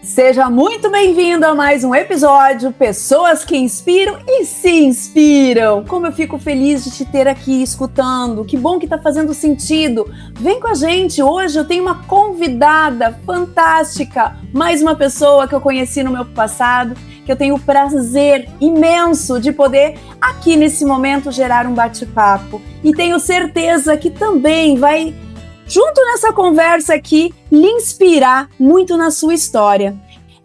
Seja muito bem-vindo a mais um episódio Pessoas que Inspiram e se Inspiram. Como eu fico feliz de te ter aqui escutando. Que bom que tá fazendo sentido. Vem com a gente. Hoje eu tenho uma convidada fantástica. Mais uma pessoa que eu conheci no meu passado, que eu tenho o prazer imenso de poder aqui nesse momento gerar um bate-papo. E tenho certeza que também vai, junto nessa conversa aqui, lhe inspirar muito na sua história.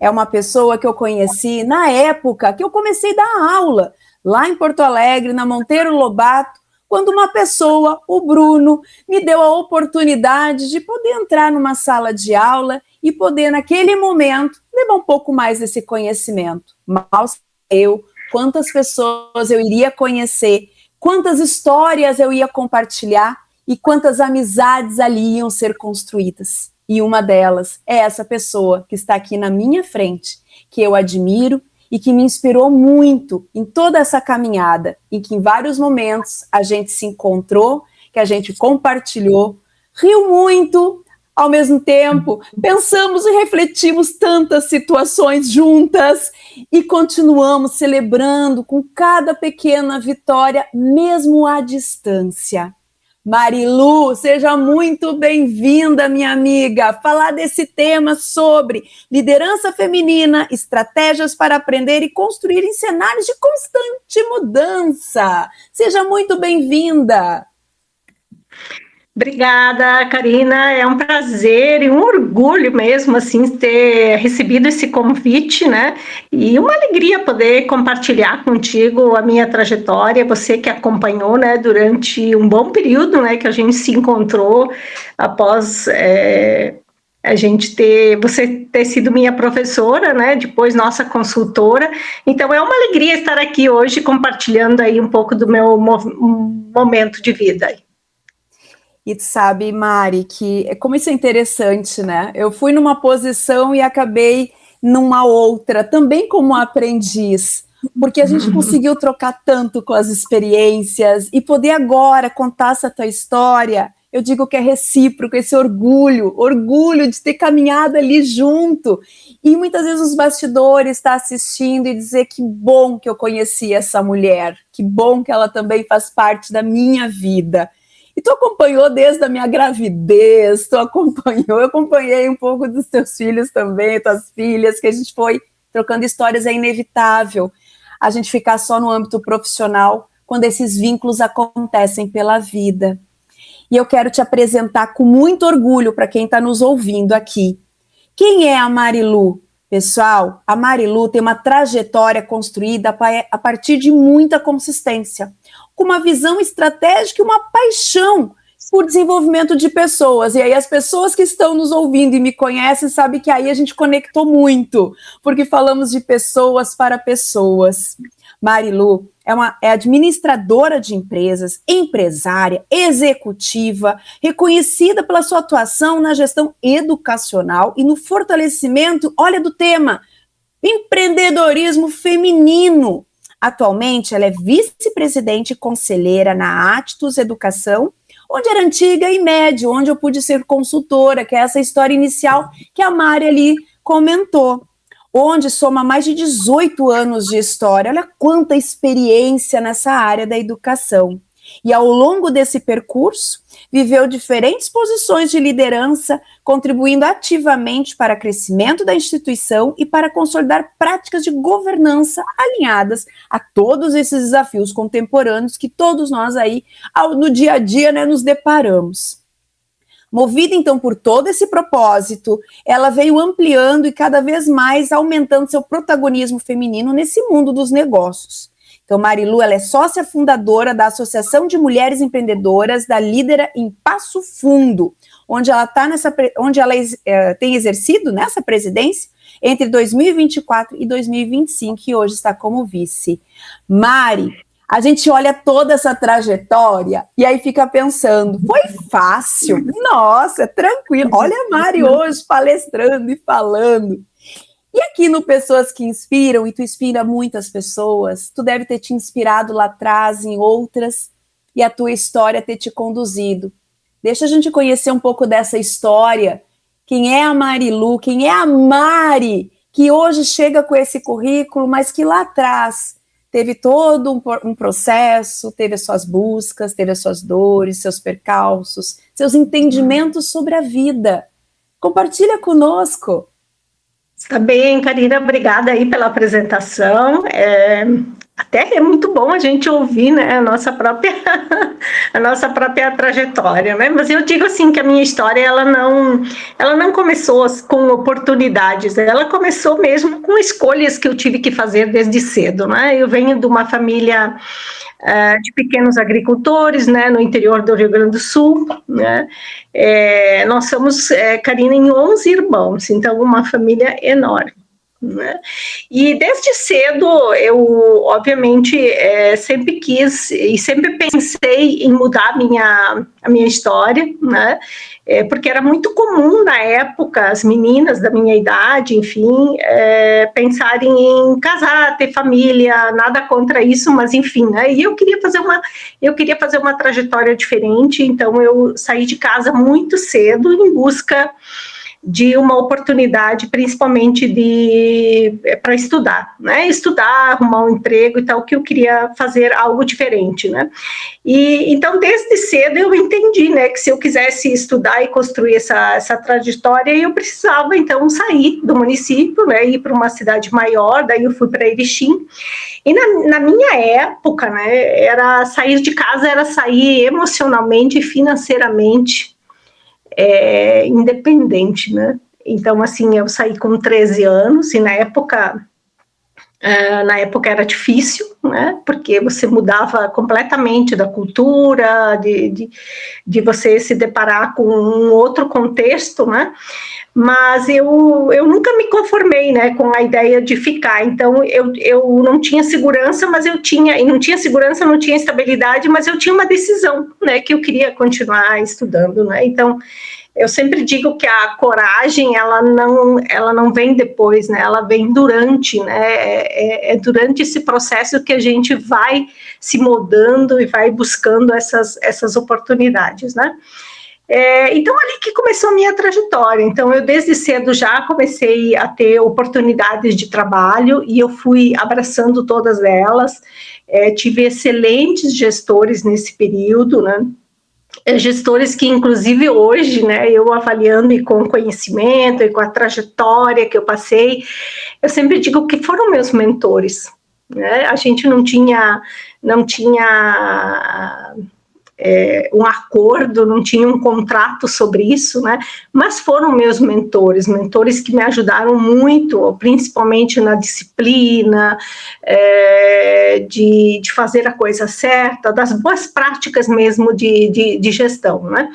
É uma pessoa que eu conheci na época que eu comecei a dar aula, lá em Porto Alegre, na Monteiro Lobato, quando uma pessoa, o Bruno, me deu a oportunidade de poder entrar numa sala de aula e poder, naquele momento, levar um pouco mais desse conhecimento. Mal sei eu quantas pessoas eu iria conhecer, quantas histórias eu ia compartilhar, e quantas amizades ali iam ser construídas. E uma delas é essa pessoa que está aqui na minha frente, que eu admiro e que me inspirou muito em toda essa caminhada, em que em vários momentos a gente se encontrou, que a gente compartilhou, riu muito, ao mesmo tempo pensamos e refletimos tantas situações juntas e continuamos celebrando com cada pequena vitória, mesmo à distância. Marilu, seja muito bem-vinda, minha amiga. Falar desse tema sobre liderança feminina, estratégias para aprender e construir em cenários de constante mudança. Seja muito bem-vinda. Obrigada, Karina. É um prazer e um orgulho mesmo, assim, ter recebido esse convite, né? E uma alegria poder compartilhar contigo a minha trajetória, você que acompanhou, né, durante um bom período, né, que a gente se encontrou após você ter sido minha professora, né? Depois nossa consultora. Então é uma alegria estar aqui hoje compartilhando aí um pouco do meu momento de vida. E tu sabe, Mari, que como isso é interessante, né? Eu fui numa posição e acabei numa outra, também como aprendiz, porque a gente conseguiu trocar tanto com as experiências e poder agora contar essa tua história. Eu digo que é recíproco, esse orgulho de ter caminhado ali junto. E muitas vezes os bastidores estar assistindo e dizer que bom que eu conheci essa mulher, que bom que ela também faz parte da minha vida. E tu acompanhou desde a minha gravidez, eu acompanhei um pouco dos teus filhos também, tuas filhas, que a gente foi trocando histórias. É inevitável a gente ficar só no âmbito profissional quando esses vínculos acontecem pela vida. E eu quero te apresentar com muito orgulho para quem está nos ouvindo aqui. Quem é a Marilu? Pessoal, a Marilu tem uma trajetória construída a partir de muita consistência, com uma visão estratégica e uma paixão por desenvolvimento de pessoas. E aí as pessoas que estão nos ouvindo e me conhecem sabem que aí a gente conectou muito, porque falamos de pessoas para pessoas. Marilu é administradora de empresas, empresária, executiva, reconhecida pela sua atuação na gestão educacional e no fortalecimento, olha, do tema, empreendedorismo feminino. Atualmente, ela é vice-presidente e conselheira na Actus Educação, onde era antiga e médio, onde eu pude ser consultora, que é essa história inicial que a Mari ali comentou, onde soma mais de 18 anos de história. Olha quanta experiência nessa área da educação. E ao longo desse percurso, viveu diferentes posições de liderança, contribuindo ativamente para o crescimento da instituição e para consolidar práticas de governança alinhadas a todos esses desafios contemporâneos que todos nós aí, no dia a dia, né, nos deparamos. Movida, então, por todo esse propósito, ela veio ampliando e cada vez mais aumentando seu protagonismo feminino nesse mundo dos negócios. Então, Marilu, ela é sócia fundadora da Associação de Mulheres Empreendedoras da Lídera em Passo Fundo, onde ela tem exercido nessa presidência entre 2024 e 2025, e hoje está como vice. Mari, a gente olha toda essa trajetória e aí fica pensando, foi fácil? Nossa, tranquilo. Olha a Mari hoje palestrando e falando. E aqui no Pessoas que Inspiram, e tu inspira muitas pessoas, tu deve ter te inspirado lá atrás em outras, e a tua história ter te conduzido. Deixa a gente conhecer um pouco dessa história. Quem é a Marilu? Quem é a Mari que hoje chega com esse currículo, mas que lá atrás teve todo um processo, teve as suas buscas, teve as suas dores, seus percalços, seus entendimentos sobre a vida. Compartilha conosco. Está bem, Karina, obrigada aí pela apresentação. Até é muito bom a gente ouvir, né, a nossa própria trajetória, né? Mas eu digo assim que a minha história ela não começou com oportunidades, ela começou mesmo com escolhas que eu tive que fazer desde cedo, né? Eu venho de uma família de pequenos agricultores, né, no interior do Rio Grande do Sul, né? Nós somos, Karina, em 11 irmãos, então uma família enorme, né? E desde cedo eu, obviamente, sempre quis e sempre pensei em mudar a minha história, né? Porque era muito comum na época as meninas da minha idade, enfim, pensarem em casar, ter família, nada contra isso, mas enfim, né? E eu queria fazer uma trajetória diferente, então eu saí de casa muito cedo em busca de uma oportunidade, principalmente para estudar, né? Estudar, arrumar um emprego e tal, que eu queria fazer algo diferente, né? E então, desde cedo eu entendi, né, que se eu quisesse estudar e construir essa trajetória, eu precisava, então, sair do município, né, ir para uma cidade maior, daí eu fui para Erechim. E na minha época, né, sair de casa era sair emocionalmente e financeiramente independente, né? Então, assim, eu saí com 13 anos e na época era difícil, né? Porque você mudava completamente da cultura, de você se deparar com um outro contexto, né? Mas eu nunca me conformei, né, com a ideia de ficar. Então, eu não tinha segurança, mas eu tinha, e não tinha segurança, não tinha estabilidade, mas eu tinha uma decisão, né, que eu queria continuar estudando, né? Então, eu sempre digo que a coragem, ela não vem depois, né? Ela vem durante, né? É durante esse processo que a gente vai se moldando e vai buscando essas oportunidades, né? Então, ali que começou a minha trajetória. Então, eu desde cedo já comecei a ter oportunidades de trabalho e eu fui abraçando todas elas. Tive excelentes gestores nesse período, né? Gestores que, inclusive, hoje, né, eu avaliando e com conhecimento e com a trajetória que eu passei, eu sempre digo que foram meus mentores, né? A gente não tinha um acordo, não tinha um contrato sobre isso, né? Mas foram meus mentores que me ajudaram muito, principalmente na disciplina, de fazer a coisa certa, das boas práticas mesmo de gestão, né?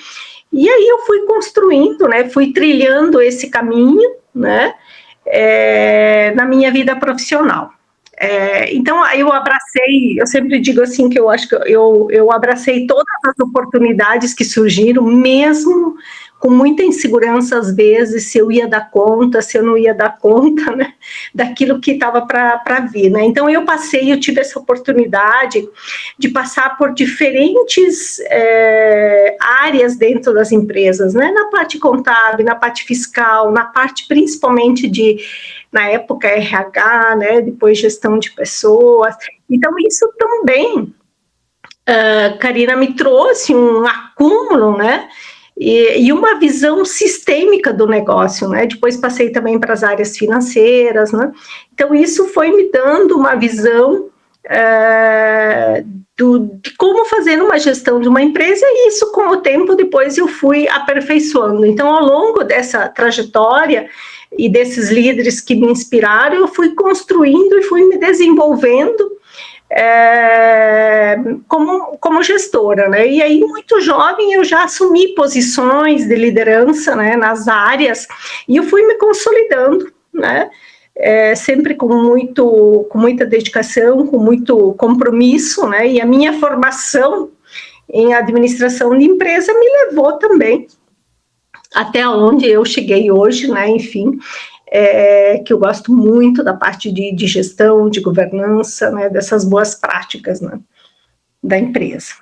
E aí eu fui construindo, né? Fui trilhando esse caminho, né? Na minha vida profissional. Então, eu sempre digo assim, que eu acho que eu abracei todas as oportunidades que surgiram, mesmo com muita insegurança, às vezes, se eu ia dar conta, se eu não ia dar conta, né, daquilo que estava para vir, né? Então, eu tive essa oportunidade de passar por diferentes áreas dentro das empresas, né? Na parte contábil, na parte fiscal, na parte principalmente na época, RH, né? Depois gestão de pessoas. Então, isso também, Karina, me trouxe um acúmulo, né? E uma visão sistêmica do negócio, né? Depois passei também para as áreas financeiras, né? Então, isso foi me dando uma visão de como fazer uma gestão de uma empresa, e isso, com o tempo, depois eu fui aperfeiçoando. Então, ao longo dessa trajetória e desses líderes que me inspiraram, eu fui construindo e fui me desenvolvendo como gestora, né? E aí, muito jovem, eu já assumi posições de liderança, né, nas áreas, e eu fui me consolidando, né? Sempre com muita dedicação, com muito compromisso, né? E a minha formação em administração de empresa me levou também até onde eu cheguei hoje, né? Enfim, que eu gosto muito da parte de gestão, de governança, né? Dessas boas práticas, né, da empresa.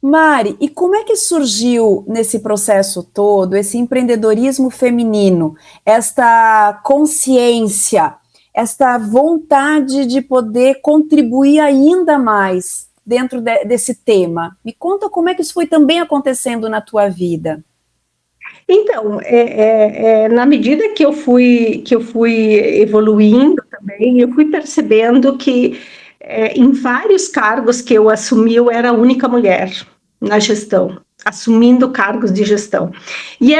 Mari, e como é que surgiu nesse processo todo esse empreendedorismo feminino, esta consciência, esta vontade de poder contribuir ainda mais dentro desse tema? Me conta como é que isso foi também acontecendo na tua vida. Então, na medida que eu fui evoluindo também, eu fui percebendo que em vários cargos que eu assumi, eu era a única mulher na gestão, assumindo cargos de gestão. E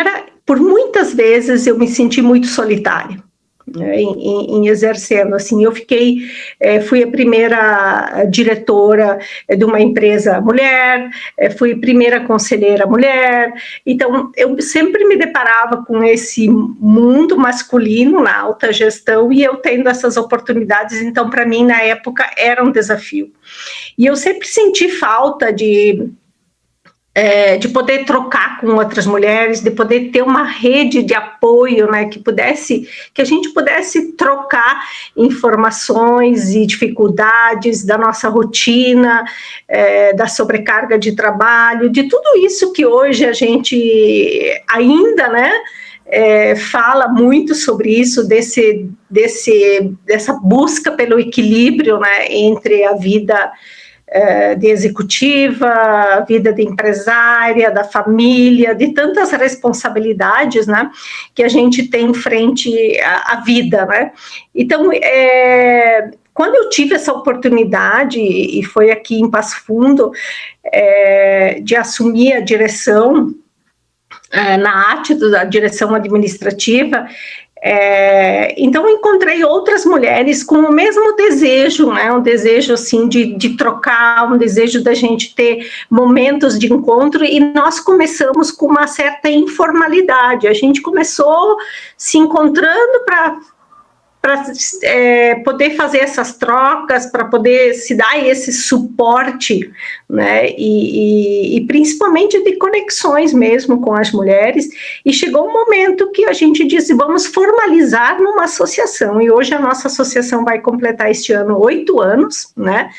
por muitas vezes eu me senti muito solitária, né, em exercendo, assim, fui a primeira diretora de uma empresa mulher, fui primeira conselheira mulher, então eu sempre me deparava com esse mundo masculino na alta gestão e eu tendo essas oportunidades, então para mim na época era um desafio. E eu sempre senti falta de poder trocar com outras mulheres, de poder ter uma rede de apoio, né, que a gente pudesse trocar informações e dificuldades da nossa rotina, da sobrecarga de trabalho, de tudo isso que hoje a gente ainda, né, fala muito sobre isso, dessa busca pelo equilíbrio, né, entre a vida de executiva, a vida de empresária, da família, de tantas responsabilidades, né, que a gente tem frente à vida, né. Então, quando eu tive essa oportunidade, e foi aqui em Passo Fundo, de assumir a direção na AT, da direção administrativa, então eu encontrei outras mulheres com o mesmo desejo, né, um desejo assim de trocar, um desejo da gente ter momentos de encontro, e nós começamos com uma certa informalidade, a gente começou se encontrando para poder fazer essas trocas, para poder se dar esse suporte, né, e principalmente de conexões mesmo com as mulheres, e chegou um momento que a gente disse, vamos formalizar numa associação, e hoje a nossa associação vai completar este ano 8 anos, né,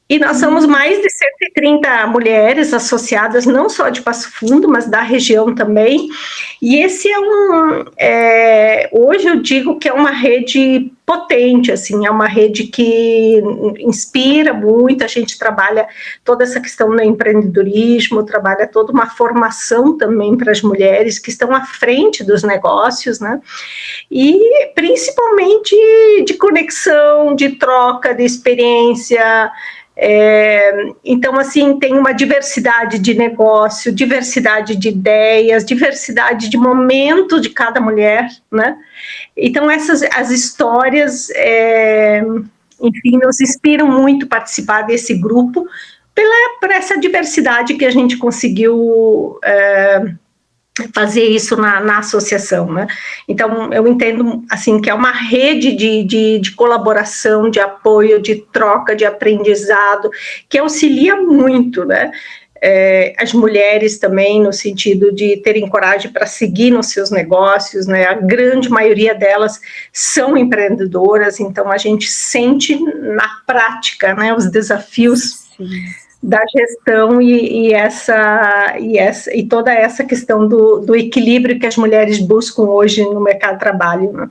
e nós somos mais de 130 mulheres associadas, não só de Passo Fundo, mas da região também. E esse hoje eu digo que é uma rede potente, assim, é uma rede que inspira muito, a gente trabalha toda essa questão do empreendedorismo, trabalha toda uma formação também para as mulheres que estão à frente dos negócios, né? E principalmente de conexão, de troca de experiência. Então, assim, tem uma diversidade de negócio, diversidade de ideias, diversidade de momento de cada mulher, né? Então, as histórias, enfim, nos inspiram muito participar desse grupo, por essa diversidade que a gente conseguiu fazer isso na associação, né? Então, eu entendo, assim, que é uma rede de colaboração, de apoio, de troca, de aprendizado, que auxilia muito, né? As mulheres também, no sentido de terem coragem para seguir nos seus negócios, né? A grande maioria delas são empreendedoras, então a gente sente na prática, né, os desafios da gestão e toda essa questão do equilíbrio que as mulheres buscam hoje no mercado de trabalho, né?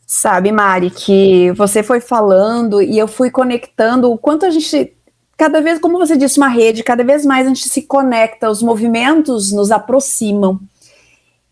Sabe, Mari, que você foi falando e eu fui conectando o quanto a gente, cada vez, como você disse, uma rede, cada vez mais a gente se conecta, os movimentos nos aproximam.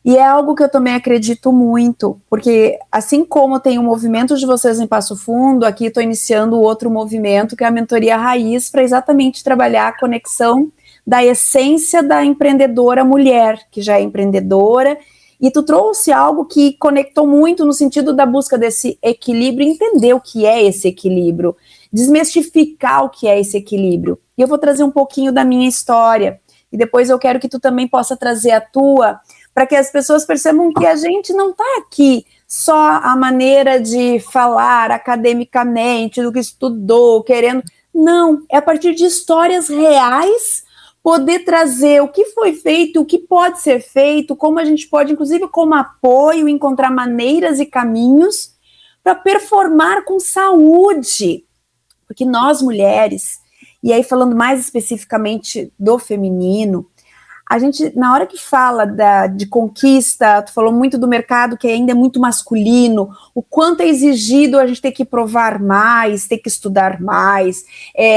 E é algo que eu também acredito muito, porque assim como tem o movimento de vocês em Passo Fundo, aqui estou iniciando outro movimento, que é a Mentoria Raiz, para exatamente trabalhar a conexão da essência da empreendedora mulher, que já é empreendedora, e tu trouxe algo que conectou muito no sentido da busca desse equilíbrio, entender o que é esse equilíbrio, desmistificar o que é esse equilíbrio. E eu vou trazer um pouquinho da minha história, e depois eu quero que tu também possa trazer a tua, para que as pessoas percebam que a gente não está aqui só a maneira de falar academicamente, do que estudou, querendo. Não, é a partir de histórias reais, poder trazer o que foi feito, o que pode ser feito, como a gente pode, inclusive como apoio, encontrar maneiras e caminhos para performar com saúde. Porque nós, mulheres, E aí, falando mais especificamente do feminino, a gente, na hora que fala de conquista, tu falou muito do mercado que ainda é muito masculino, o quanto é exigido a gente ter que provar mais, ter que estudar mais,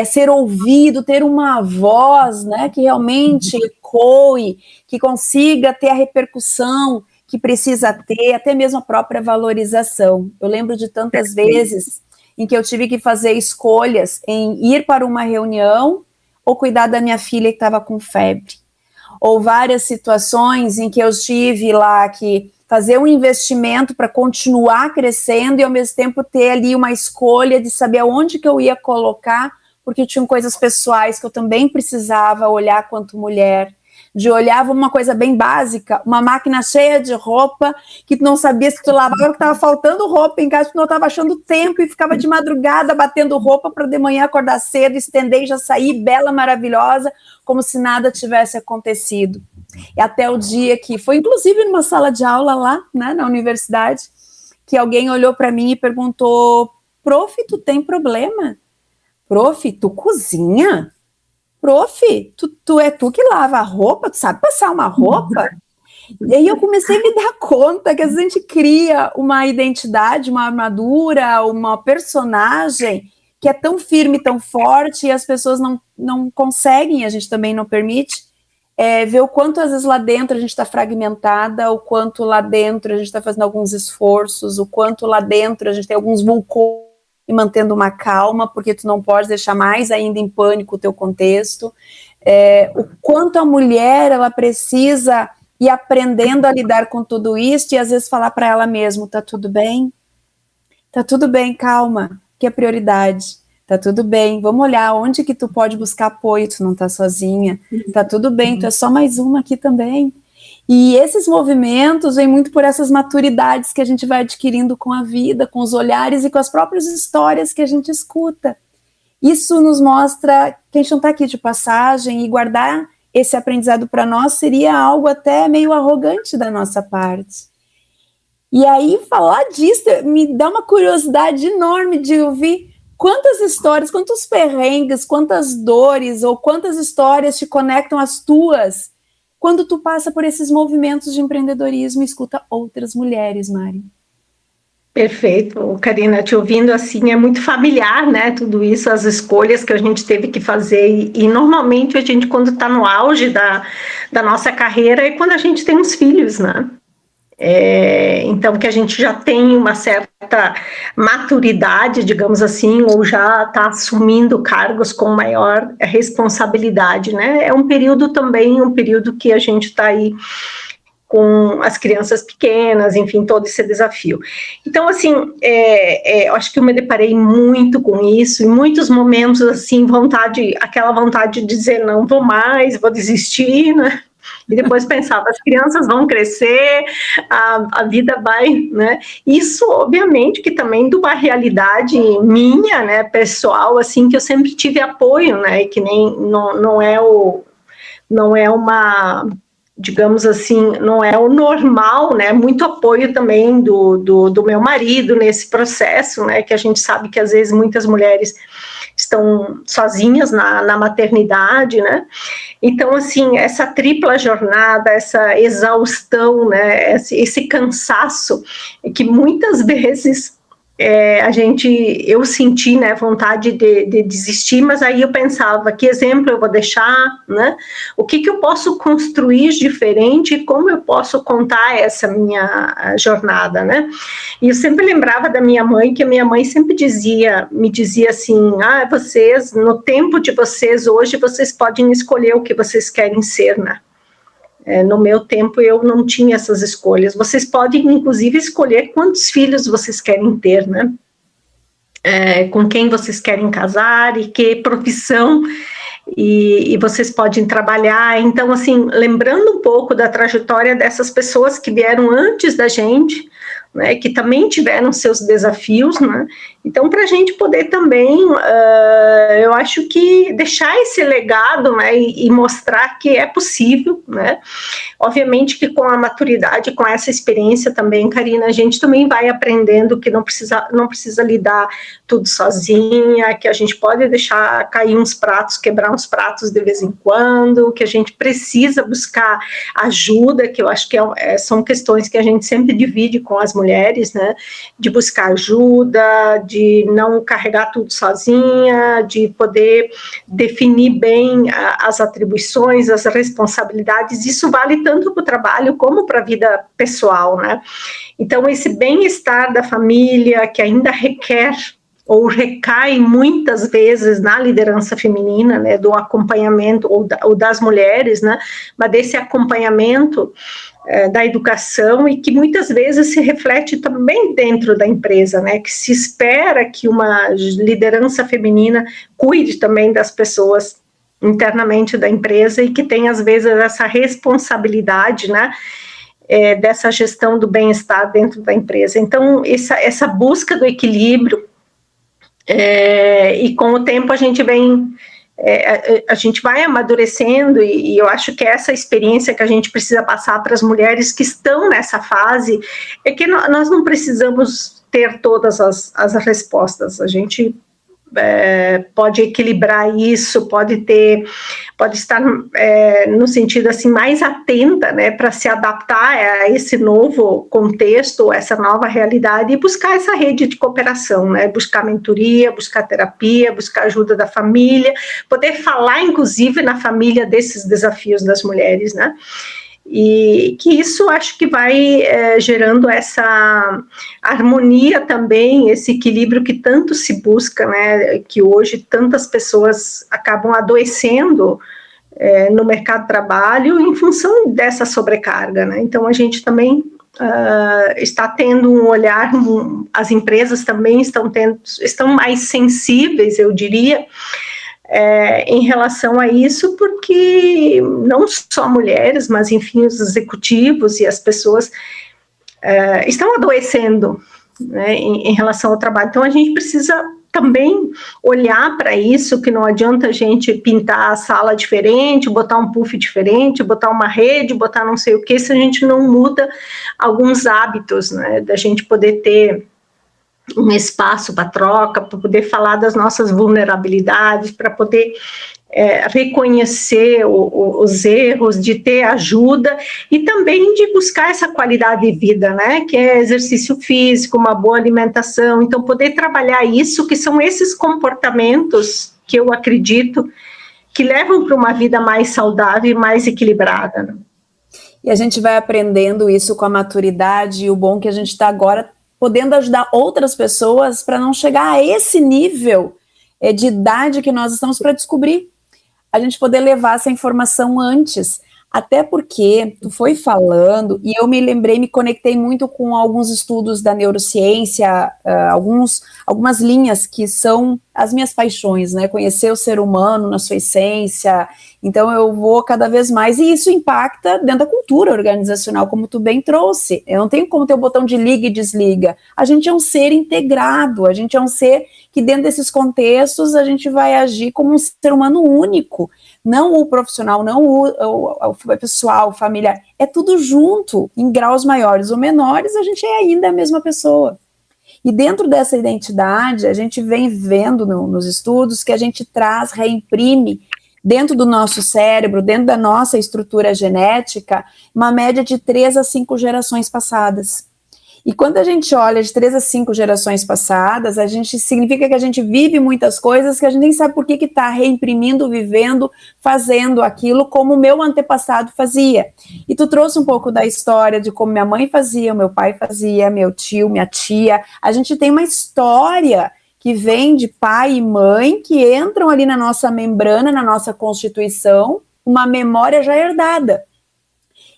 ser ouvido, ter uma voz, né, que realmente ecoe, que consiga ter a repercussão que precisa ter, até mesmo a própria valorização. Eu lembro de tantas vezes em que eu tive que fazer escolhas em ir para uma reunião ou cuidar da minha filha que estava com febre. Ou várias situações em que eu tive lá que fazer um investimento para continuar crescendo e ao mesmo tempo ter ali uma escolha de saber aonde que eu ia colocar, porque tinham coisas pessoais que eu também precisava olhar quanto mulher, de olhar uma coisa bem básica, uma máquina cheia de roupa, que tu não sabia se tu lavava, que estava faltando roupa em casa, porque não estava achando tempo, e ficava de madrugada batendo roupa para de manhã acordar cedo, estender e já sair bela, maravilhosa, como se nada tivesse acontecido. E até o dia que, foi inclusive numa sala de aula lá, né, na universidade, que alguém olhou para mim e perguntou, prof, tu tem problema? Prof, tu cozinha? Prof, tu que lava a roupa, tu sabe passar uma roupa? E aí eu comecei a me dar conta que às vezes a gente cria uma identidade, uma armadura, uma personagem que é tão firme, tão forte, e as pessoas não conseguem, a gente também não permite, ver o quanto às vezes lá dentro a gente está fragmentada, o quanto lá dentro a gente está fazendo alguns esforços, o quanto lá dentro a gente tem alguns vulcões e mantendo uma calma, porque tu não pode deixar mais ainda em pânico o teu contexto, o quanto a mulher, ela precisa ir aprendendo a lidar com tudo isso, e às vezes falar para ela mesma, tá tudo bem, calma, que é prioridade, tá tudo bem, vamos olhar onde que tu pode buscar apoio, tu não tá sozinha, tá tudo bem, tu é só mais uma aqui também. E esses movimentos vêm muito por essas maturidades que a gente vai adquirindo com a vida, com os olhares e com as próprias histórias que a gente escuta. Isso nos mostra que a gente não está aqui de passagem, e guardar esse aprendizado para nós seria algo até meio arrogante da nossa parte. E aí, falar disso me dá uma curiosidade enorme de ouvir quantas histórias, quantos perrengues, quantas dores ou quantas histórias te conectam às tuas quando tu passa por esses movimentos de empreendedorismo e escuta outras mulheres, Mari. Perfeito, Karina, te ouvindo assim é muito familiar, né, tudo isso, as escolhas que a gente teve que fazer, e normalmente a gente, quando está no auge da nossa carreira, é quando a gente tem os filhos, né, então que a gente já tem uma certa maturidade, digamos assim, ou já está assumindo cargos com maior responsabilidade, né, é um período também, um período que a gente está aí com as crianças pequenas, enfim, todo esse desafio. Então, assim, eu acho que eu me deparei muito com isso, em muitos momentos, assim, aquela vontade de dizer, não vou mais, vou desistir, né? E depois pensava, as crianças vão crescer, a vida vai, né? Isso, obviamente, que também de uma realidade minha, né, pessoal, assim, que eu sempre tive apoio, né, e que nem, não é uma, digamos assim, não é o normal, né, muito apoio também do meu marido nesse processo, né, que a gente sabe que às vezes muitas mulheres estão sozinhas na maternidade, né, então assim, essa tripla jornada, essa exaustão, né, esse cansaço, que muitas vezes eu senti, né, vontade de desistir, mas aí eu pensava, que exemplo eu vou deixar, né, o que eu posso construir diferente, como eu posso contar essa minha jornada, né, e eu sempre lembrava da minha mãe, que a minha mãe sempre me dizia assim, vocês, no tempo de vocês, hoje, vocês podem escolher o que vocês querem ser, né, no meu tempo eu não tinha essas escolhas, vocês podem inclusive escolher quantos filhos vocês querem ter, né, com quem vocês querem casar e que profissão e vocês podem trabalhar, então assim, lembrando um pouco da trajetória dessas pessoas que vieram antes da gente, né, que também tiveram seus desafios, né? Então, para a gente poder também, eu acho que deixar esse legado, né, e mostrar que é possível, né? Obviamente que com a maturidade, com essa experiência também, Karina, a gente também vai aprendendo que não precisa lidar tudo sozinha, que a gente pode deixar cair uns pratos, quebrar uns pratos de vez em quando, que a gente precisa buscar ajuda, que eu acho que são questões que a gente sempre divide com as mulheres, né, de buscar ajuda, de não carregar tudo sozinha, de poder definir bem as atribuições, as responsabilidades. Isso vale tanto para o trabalho como para a vida pessoal, né? Então, esse bem-estar da família, que ainda requer ou recai muitas vezes na liderança feminina, né, do acompanhamento, ou das mulheres, né, mas desse acompanhamento da educação, e que muitas vezes se reflete também dentro da empresa, né, que se espera que uma liderança feminina cuide também das pessoas internamente da empresa, e que tem, às vezes, essa responsabilidade, né, dessa gestão do bem-estar dentro da empresa. Então, essa busca do equilíbrio, e com o tempo a gente vai amadurecendo, e eu acho que essa experiência que a gente precisa passar para as mulheres que estão nessa fase, é que nós não precisamos ter todas as respostas, a gente pode equilibrar isso, pode estar no sentido assim mais atenta, né, para se adaptar a esse novo contexto, essa nova realidade, e buscar essa rede de cooperação, né, buscar mentoria, buscar terapia, buscar ajuda da família, poder falar inclusive na família desses desafios das mulheres, né. E que isso acho que vai gerando essa harmonia também, esse equilíbrio que tanto se busca, né, que hoje tantas pessoas acabam adoecendo no mercado de trabalho em função dessa sobrecarga, né? Então a gente também está tendo um olhar, as empresas também estão mais sensíveis, eu diria, em relação a isso, porque não só mulheres, mas enfim, os executivos e as pessoas estão adoecendo, né, em relação ao trabalho. Então a gente precisa também olhar para isso, que não adianta a gente pintar a sala diferente, botar um puff diferente, botar uma rede, botar não sei o que, se a gente não muda alguns hábitos, né, da gente poder ter um espaço para troca, para poder falar das nossas vulnerabilidades, para poder reconhecer os erros, de ter ajuda, e também de buscar essa qualidade de vida, né, que é exercício físico, uma boa alimentação. Então poder trabalhar isso, que são esses comportamentos que eu acredito que levam para uma vida mais saudável e mais equilibrada, né? E a gente vai aprendendo isso com a maturidade, e o bom é que a gente está agora podendo ajudar outras pessoas para não chegar a esse nível de idade que nós estamos, para descobrir, a gente poder levar essa informação antes, até porque tu foi falando, e eu me conectei muito com alguns estudos da neurociência, algumas linhas que são as minhas paixões, né, conhecer o ser humano na sua essência. Então eu vou cada vez mais, e isso impacta dentro da cultura organizacional, como tu bem trouxe. Eu não tenho como ter o botão de liga e desliga. A gente é um ser integrado, a gente é um ser que dentro desses contextos a gente vai agir como um ser humano único, não o profissional, não o pessoal, o familiar, é tudo junto, em graus maiores ou menores, a gente é ainda a mesma pessoa. E dentro dessa identidade, a gente vem vendo nos estudos que a gente reimprime dentro do nosso cérebro, dentro da nossa estrutura genética, uma média de 3 a 5 gerações passadas. E quando a gente olha de 3 a 5 gerações passadas, significa que a gente vive muitas coisas que a gente nem sabe por que está reimprimindo, vivendo, fazendo aquilo como o meu antepassado fazia. E tu trouxe um pouco da história de como minha mãe fazia, o meu pai fazia, meu tio, minha tia. A gente tem uma história que vem de pai e mãe, que entram ali na nossa membrana, na nossa constituição, uma memória já herdada.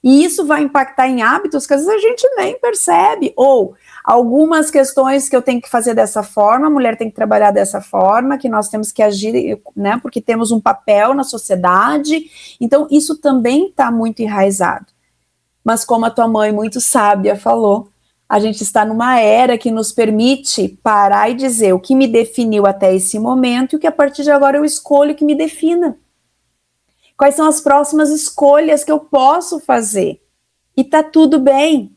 E isso vai impactar em hábitos que às vezes a gente nem percebe, ou algumas questões que eu tenho que fazer dessa forma, a mulher tem que trabalhar dessa forma, que nós temos que agir, né, porque temos um papel na sociedade. Então isso também está muito enraizado. Mas como a tua mãe muito sábia falou, A gente está numa era que nos permite parar e dizer o que me definiu até esse momento e o que a partir de agora eu escolho que me defina. Quais são as próximas escolhas que eu posso fazer? E tá tudo bem.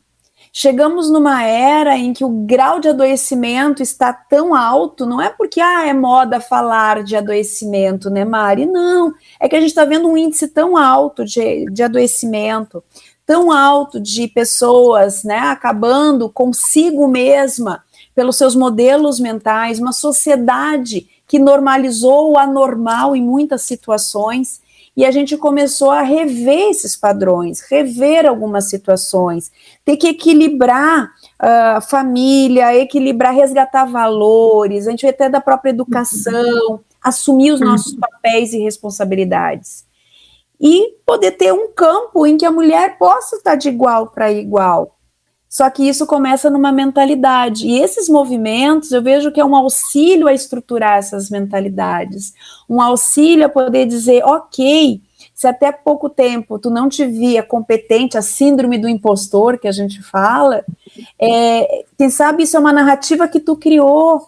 Chegamos numa era em que o grau de adoecimento está tão alto, não é porque é moda falar de adoecimento, né, Mari? Não, é que a gente está vendo um índice tão alto de adoecimento, tão alto de pessoas, né, acabando consigo mesma, pelos seus modelos mentais, uma sociedade que normalizou o anormal em muitas situações, e a gente começou a rever esses padrões, rever algumas situações, ter que equilibrar a família, equilibrar, resgatar valores, a gente vê até da própria educação, assumir os nossos papéis e responsabilidades. E poder ter um campo em que a mulher possa estar de igual para igual. Só que isso começa numa mentalidade, e esses movimentos eu vejo que é um auxílio a estruturar essas mentalidades, um auxílio a poder dizer, ok, se até pouco tempo tu não te via competente, a síndrome do impostor que a gente fala, quem sabe isso é uma narrativa que tu criou,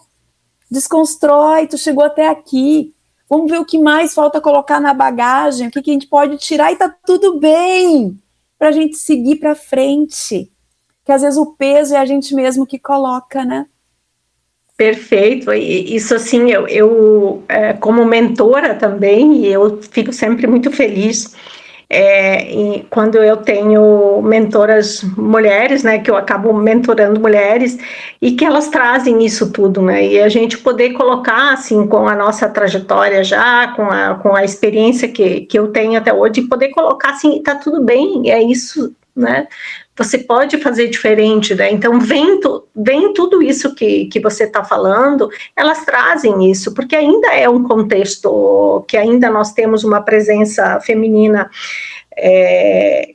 desconstrói, tu chegou até aqui, vamos ver o que mais falta colocar na bagagem, o que a gente pode tirar e tá tudo bem, para a gente seguir para frente. Que às vezes o peso é a gente mesmo que coloca, né? Perfeito, isso assim, eu como mentora também, eu fico sempre muito feliz quando eu tenho mentoras mulheres, né, que eu acabo mentorando mulheres, e que elas trazem isso tudo, né, e a gente poder colocar, assim, com a nossa trajetória já, com a experiência que eu tenho até hoje, poder colocar, assim, tá tudo bem, é isso, né, você pode fazer diferente, né? Então vem tudo isso que você está falando, elas trazem isso, porque ainda é um contexto que ainda nós temos uma presença feminina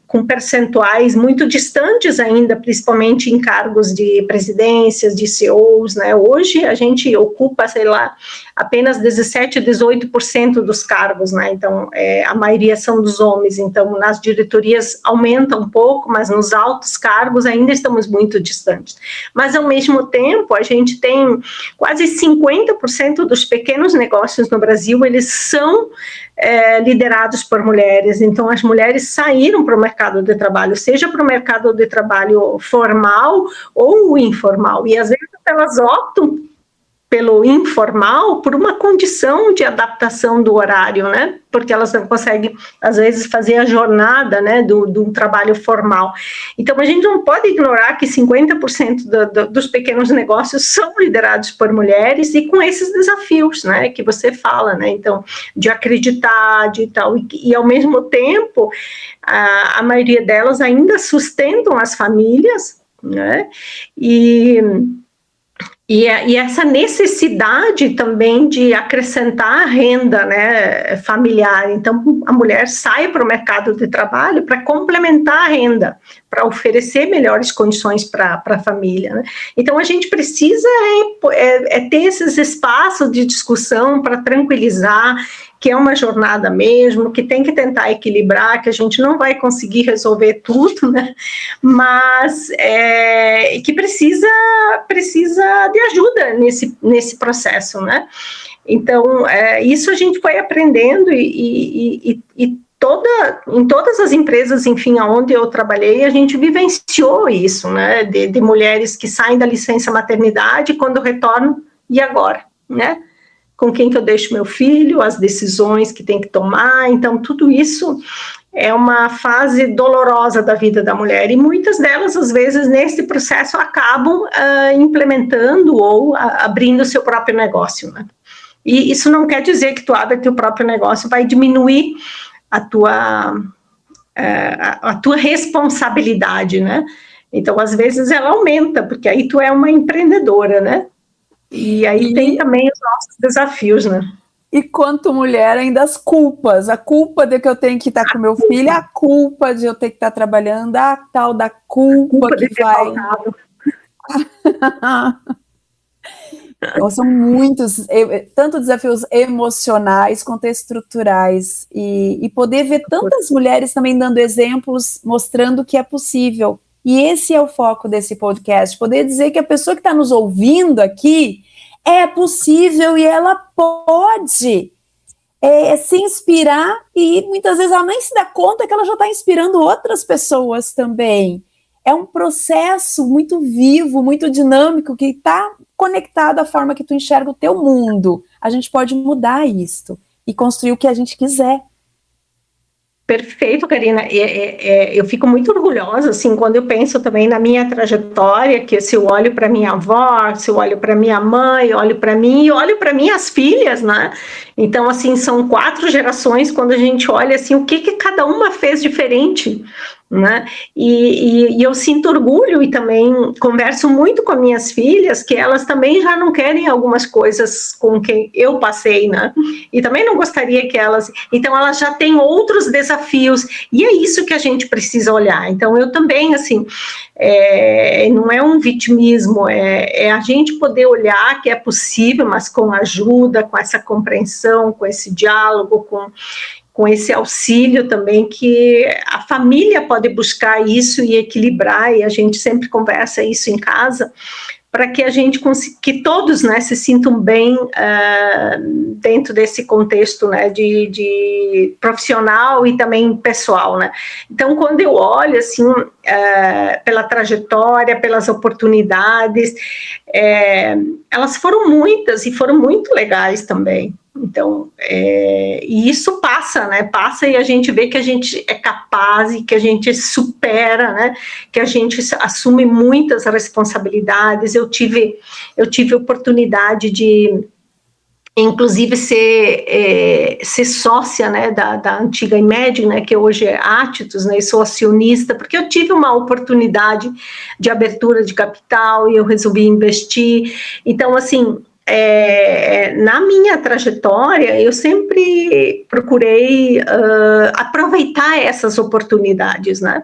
com percentuais muito distantes ainda, principalmente em cargos de presidências, de CEOs, né? Hoje a gente ocupa, sei lá, apenas 17, 18% dos cargos, né? Então, a maioria são dos homens, então nas diretorias aumenta um pouco, mas nos altos cargos ainda estamos muito distantes. Mas, ao mesmo tempo, a gente tem quase 50% dos pequenos negócios no Brasil, eles são liderados por mulheres, então as mulheres saíram para o mercado de trabalho, seja para o mercado de trabalho formal ou informal, e às vezes elas optam pelo informal por uma condição de adaptação do horário, né? Porque elas não conseguem, às vezes, fazer a jornada, né, do trabalho formal. Então, a gente não pode ignorar que 50% dos pequenos negócios são liderados por mulheres e com esses desafios, né, que você fala, né? Então, de acreditar, de tal, e ao mesmo tempo, a maioria delas ainda sustentam as famílias, né? E essa necessidade também de acrescentar renda, né, familiar. Então, a mulher sai para o mercado de trabalho para complementar a renda, para oferecer melhores condições para a família, né? Então, a gente precisa ter esses espaços de discussão para tranquilizar, que é uma jornada mesmo, que tem que tentar equilibrar, que a gente não vai conseguir resolver tudo, né? Mas que precisa de ajuda nesse processo, né? Então, isso a gente foi aprendendo e em todas as empresas, enfim, onde eu trabalhei, a gente vivenciou isso, né? De mulheres que saem da licença maternidade, quando retornam, e agora, né? Com quem que eu deixo meu filho, as decisões que tem que tomar, então tudo isso é uma fase dolorosa da vida da mulher, e muitas delas, às vezes, nesse processo, acabam implementando ou abrindo seu próprio negócio, né? E isso não quer dizer que tu abre teu próprio negócio, vai diminuir a tua responsabilidade, né? Então, às vezes, ela aumenta, porque aí tu é uma empreendedora, né? E aí tem também os nossos desafios, né? E quanto mulher, ainda as culpas. A culpa de que eu tenho que estar com meu filho, a culpa de eu ter que estar trabalhando, a tal da culpa que vai... Então, são muitos, tanto desafios emocionais quanto estruturais. E poder ver tantas mulheres também dando exemplos, mostrando que é possível. E esse é o foco desse podcast, poder dizer que a pessoa que está nos ouvindo aqui é possível e ela pode se inspirar, e muitas vezes ela nem se dá conta que ela já está inspirando outras pessoas também. É um processo muito vivo, muito dinâmico, que está conectado à forma que tu enxerga o teu mundo. A gente pode mudar isso e construir o que a gente quiser. Perfeito, Karina. Eu fico muito orgulhosa, assim, quando eu penso também na minha trajetória, que se eu olho para minha avó, se eu olho para minha mãe, olho para mim e olho para minhas filhas, né? Então, assim, são 4 gerações, quando a gente olha, assim, o que cada uma fez diferente, né? E eu sinto orgulho e também converso muito com minhas filhas, que elas também já não querem algumas coisas com que eu passei, né? E também não gostaria que elas... Então, elas já têm outros desafios, e é isso que a gente precisa olhar. Então, eu também, assim, não é um vitimismo, é a gente poder olhar que é possível, mas com ajuda, com essa compreensão, com esse diálogo, com esse auxílio também, que a família pode buscar isso e equilibrar, e a gente sempre conversa isso em casa, para que a gente consiga, que todos, né, se sintam bem dentro desse contexto, né, de profissional e também pessoal, né. Então, quando eu olho, assim, pela trajetória, pelas oportunidades, elas foram muitas e foram muito legais também. Então, e isso passa, né? Passa e a gente vê que a gente é capaz e que a gente supera, né? Que a gente assume muitas responsabilidades. Eu tive oportunidade de, inclusive, ser sócia, né, da antiga IMED, né, que hoje é Atitus, né, e sou acionista, porque eu tive uma oportunidade de abertura de capital e eu resolvi investir. Então, assim, na minha trajetória, eu sempre procurei aproveitar essas oportunidades, né?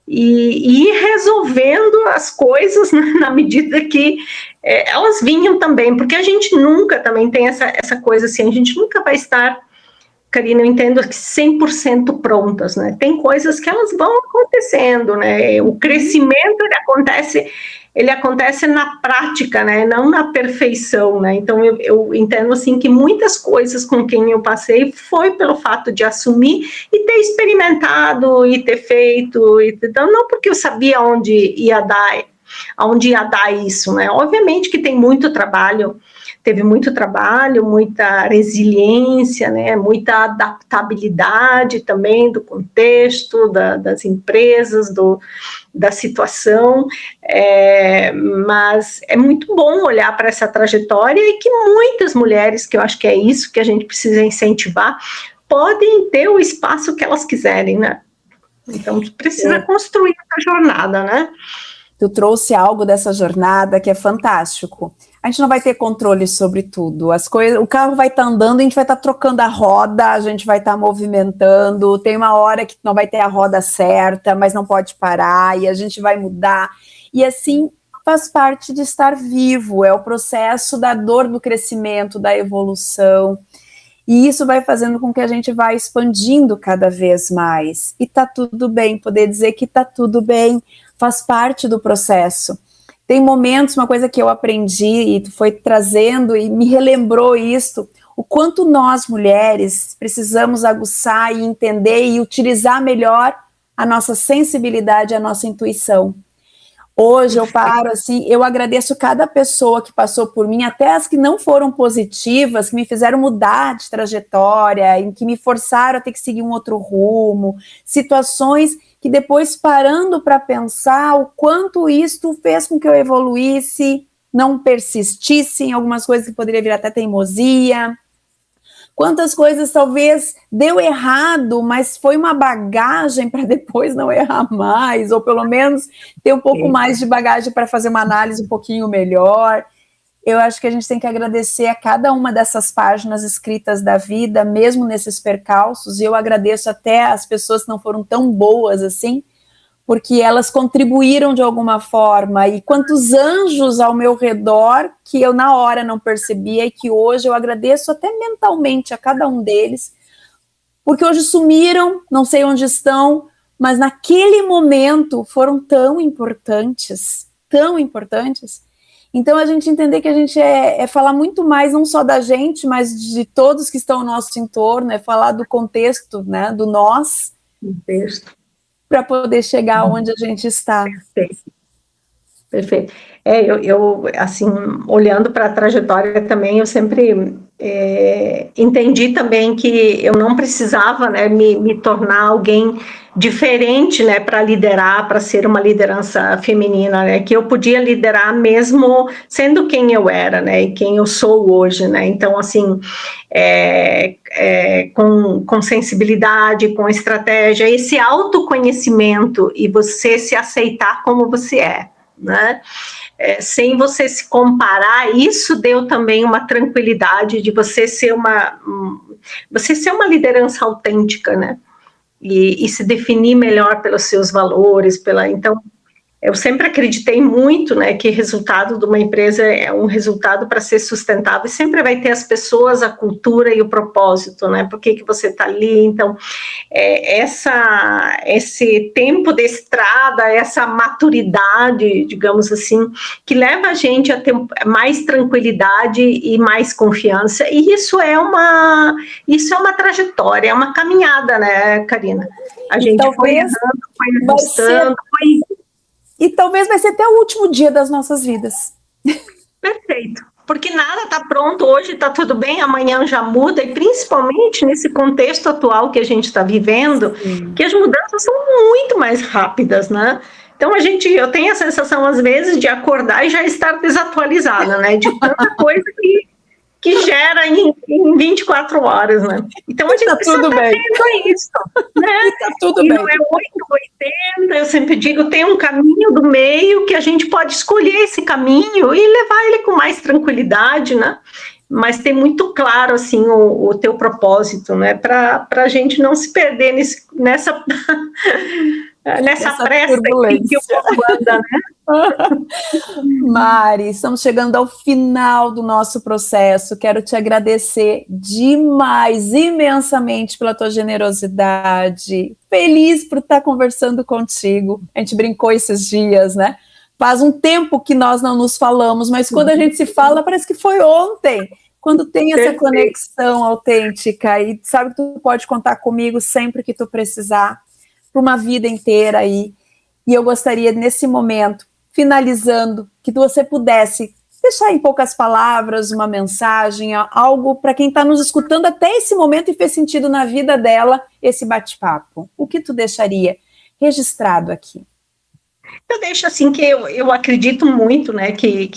E ir resolvendo as coisas, né, na medida que elas vinham também, porque a gente nunca também tem essa coisa assim, a gente nunca vai estar, Karina, eu entendo que 100% prontas, né? Tem coisas que elas vão acontecendo, né? O crescimento, ele acontece na prática, né? Não na perfeição, né? Então, eu entendo, assim, que muitas coisas com quem eu passei foi pelo fato de assumir e ter experimentado e ter feito, então, não porque eu sabia onde ia dar isso, né? Obviamente que tem muito trabalho, teve muito trabalho, muita resiliência, né, muita adaptabilidade também do contexto, das empresas, da situação, mas é muito bom olhar para essa trajetória e que muitas mulheres, que eu acho que é isso que a gente precisa incentivar, podem ter o espaço que elas quiserem, né? Então, precisa construir essa jornada, né? Tu trouxe algo dessa jornada que é fantástico. A gente não vai ter controle sobre tudo. As coisas, o carro vai estar andando, a gente vai estar trocando a roda, a gente vai estar movimentando. Tem uma hora que não vai ter a roda certa, mas não pode parar, e a gente vai mudar. E assim faz parte de estar vivo, é o processo da dor do crescimento, da evolução. E isso vai fazendo com que a gente vá expandindo cada vez mais. E tá tudo bem, poder dizer que tá tudo bem, faz parte do processo. Tem momentos, uma coisa que eu aprendi e tu foi trazendo e me relembrou isso, o quanto nós, mulheres, precisamos aguçar e entender e utilizar melhor a nossa sensibilidade, a nossa intuição. Hoje eu paro assim, eu agradeço cada pessoa que passou por mim, até as que não foram positivas, que me fizeram mudar de trajetória, em que me forçaram a ter que seguir um outro rumo, situações que depois, parando para pensar, o quanto isto fez com que eu evoluísse, não persistisse em algumas coisas que poderia vir até teimosia. Quantas coisas talvez deu errado, mas foi uma bagagem para depois não errar mais, ou pelo menos ter um pouco mais de bagagem para fazer uma análise um pouquinho melhor. Eu acho que a gente tem que agradecer a cada uma dessas páginas escritas da vida, mesmo nesses percalços, e eu agradeço até as pessoas que não foram tão boas assim, porque elas contribuíram de alguma forma, e quantos anjos ao meu redor que eu na hora não percebia e que hoje eu agradeço até mentalmente a cada um deles, porque hoje sumiram, não sei onde estão, mas naquele momento foram tão importantes, tão importantes. Então, a gente entender que a gente é falar muito mais, não só da gente, mas de todos que estão ao nosso entorno, é falar do contexto, né, do nós, para poder chegar onde a gente está. Perfeito. Eu assim, olhando para a trajetória também, eu sempre entendi também que eu não precisava, né, me tornar alguém diferente, né, para liderar, para ser uma liderança feminina, né, que eu podia liderar mesmo sendo quem eu era, né, e quem eu sou hoje, né. Então, assim, com sensibilidade, com estratégia, esse autoconhecimento e você se aceitar como você é, né? Sem você se comparar, isso deu também uma tranquilidade de você ser uma liderança autêntica, né? E se definir melhor pelos seus valores, então eu sempre acreditei muito, né, que resultado de uma empresa é um resultado para ser sustentável, e sempre vai ter as pessoas, a cultura e o propósito, né, por que você está ali. Então, esse tempo de estrada, essa maturidade, digamos assim, que leva a gente a ter mais tranquilidade e mais confiança, e isso é uma trajetória, é uma caminhada, né, Karina? A gente foi errando, foi ajustando, E talvez vai ser até o último dia das nossas vidas. Perfeito. Porque nada está pronto, hoje está tudo bem, amanhã já muda, e principalmente nesse contexto atual que a gente está vivendo, que as mudanças são muito mais rápidas, né? Então, eu tenho a sensação, às vezes, de acordar e já estar desatualizada, né? De tanta coisa que gera em 24 horas, né? Então, a gente precisa estar atento a isso, né? Tá tudo bem. Não é 880, eu sempre digo, tem um caminho do meio que a gente pode escolher esse caminho e levar ele com mais tranquilidade, né? Mas tem muito claro, assim, o teu propósito, né? Para a gente não se perder nessa pressa que o povo anda, né? Mari, estamos chegando ao final do nosso processo. Quero te agradecer demais, imensamente pela tua generosidade. Feliz por estar conversando contigo. A gente brincou esses dias, né? Faz um tempo que nós não nos falamos, mas quando a gente se fala, parece que foi ontem. Quando tem essa conexão autêntica e sabe que tu pode contar comigo sempre que tu precisar, por uma vida inteira aí. E eu gostaria, nesse momento, finalizando, que você pudesse deixar em poucas palavras uma mensagem, algo para quem está nos escutando até esse momento e fez sentido na vida dela esse bate-papo. O que tu deixaria registrado aqui? Eu deixo assim que eu acredito muito, né, que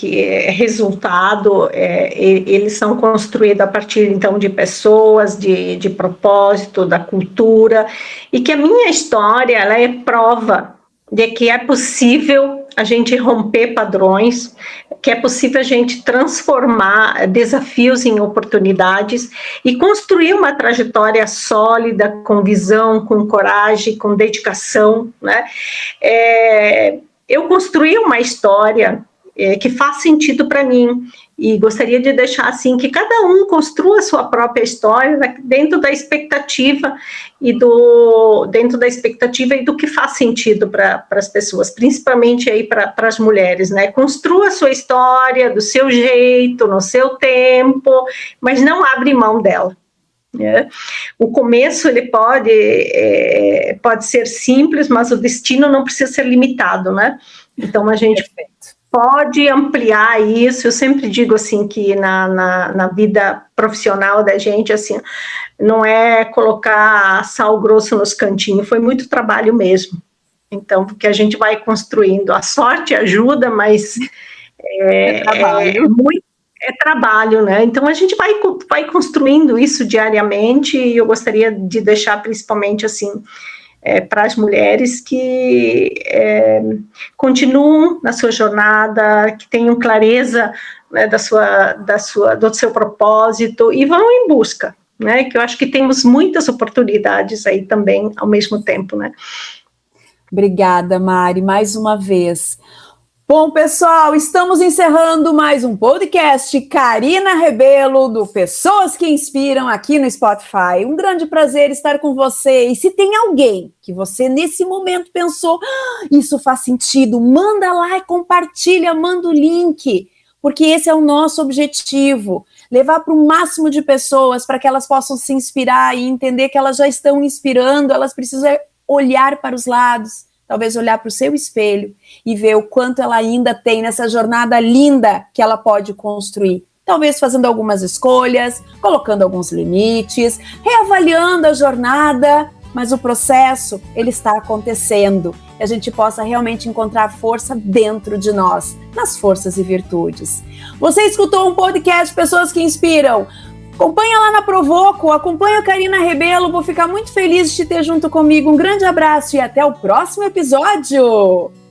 resultado, eles são construídos a partir, então, de pessoas, de propósito, da cultura, e que a minha história, ela é prova de que é possível a gente romper padrões, que é possível a gente transformar desafios em oportunidades e construir uma trajetória sólida, com visão, com coragem, com dedicação, né? Eu construí uma história que faz sentido para mim, e gostaria de deixar assim que cada um construa a sua própria história dentro da expectativa e do que faz sentido para as pessoas, principalmente aí para as mulheres, né? Construa a sua história do seu jeito, no seu tempo, mas não abre mão dela. O começo ele pode ser simples, mas o destino não precisa ser limitado, né? Então a gente pode ampliar isso. Eu sempre digo assim que na vida profissional da gente, assim, não é colocar sal grosso nos cantinhos, foi muito trabalho mesmo. Então, porque a gente vai construindo, a sorte ajuda, mas é trabalho, né? Então a gente vai construindo isso diariamente, e eu gostaria de deixar principalmente assim para as mulheres que continuam na sua jornada, que tenham clareza, né, do seu propósito e vão em busca, né? Que eu acho que temos muitas oportunidades aí também ao mesmo tempo, né? Obrigada, Mari, mais uma vez. Bom, pessoal, estamos encerrando mais um podcast Karina Rebelo, do Pessoas que Inspiram, aqui no Spotify. Um grande prazer estar com você. E se tem alguém que você, nesse momento, pensou, isso faz sentido, manda lá e compartilha, manda o link, porque esse é o nosso objetivo, levar para o máximo de pessoas, para que elas possam se inspirar e entender que elas já estão inspirando, elas precisam olhar para os lados, talvez olhar para o seu espelho e ver o quanto ela ainda tem nessa jornada linda que ela pode construir. Talvez fazendo algumas escolhas, colocando alguns limites, reavaliando a jornada, mas o processo, ele está acontecendo. E a gente possa realmente encontrar força dentro de nós, nas forças e virtudes. Você escutou um podcast Pessoas que Inspiram? Acompanha lá na Provoco, acompanha a Karina Rebelo, vou ficar muito feliz de te ter junto comigo. Um grande abraço e até o próximo episódio!